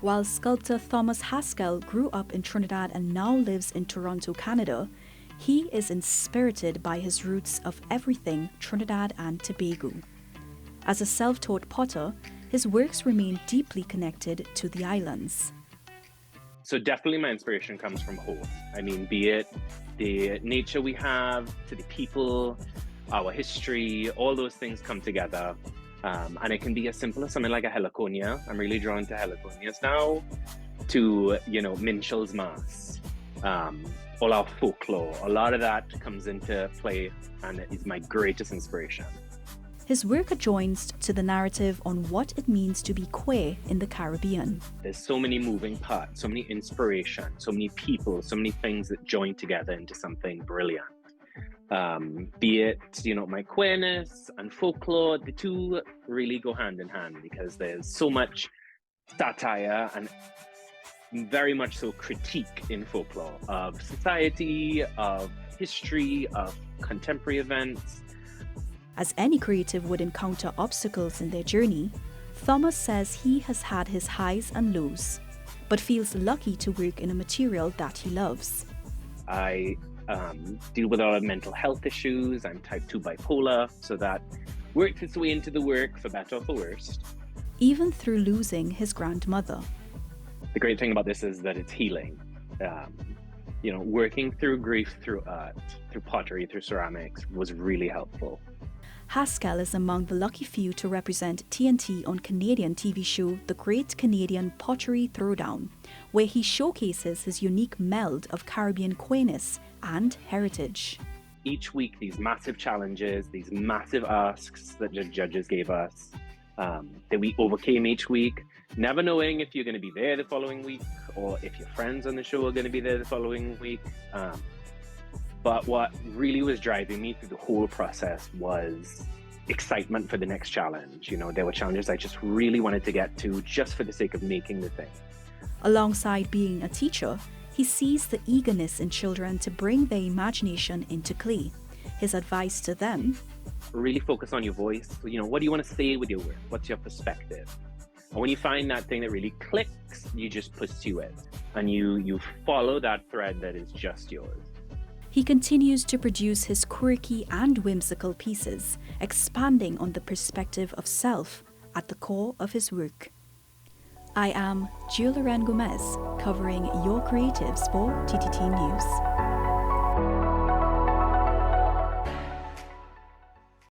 While sculptor Thomas Haskell grew up in Trinidad and now lives in Toronto, Canada, he is inspirited by his roots of everything Trinidad and Tobago. As a self-taught potter, his works remain deeply connected to the islands. So definitely my inspiration comes from home. I mean, be it the nature we have, to the people, our history, all those things come together. And it can be as simple as something like a heliconia. I'm really drawn to heliconias now, to, Minshall's Mass, all our folklore. A lot of that comes into play and is my greatest inspiration. His work adjoins to the narrative on what it means to be queer in the Caribbean. There's so many moving parts, so many inspiration, so many people, so many things that join together into something brilliant. Be it, my queerness and folklore, the two really go hand in hand because there's so much satire and very much so critique in folklore of society, of history, of contemporary events. As any creative would encounter obstacles in their journey, Thomas says he has had his highs and lows, but feels lucky to work in a material that he loves. I deal with a lot of mental health issues. I'm type 2 bipolar, so that works its way into the work for better or for worse. Even through losing his grandmother. The great thing about this is that it's healing. Working through grief through art, through pottery, through ceramics was really helpful. Haskell is among the lucky few to represent TNT on Canadian TV show The Great Canadian Pottery Throwdown, where he showcases his unique meld of Caribbean queerness and heritage. Each week, these massive challenges, these massive asks that the judges gave us, that we overcame each week, never knowing if you're going to be there the following week or if your friends on the show are going to be there the following week. But what really was driving me through the whole process was excitement for the next challenge. There were challenges I just really wanted to get to just for the sake of making the thing. Alongside being a teacher, he sees the eagerness in children to bring their imagination into clay. His advice to them: really focus on your voice. What do you want to say with your work? What's your perspective? And when you find that thing that really clicks, you just pursue it. And you follow that thread that is just yours. He continues to produce his quirky and whimsical pieces, expanding on the perspective of self at the core of his work. I am Jill Loren Gomez, covering your creatives for TTT News.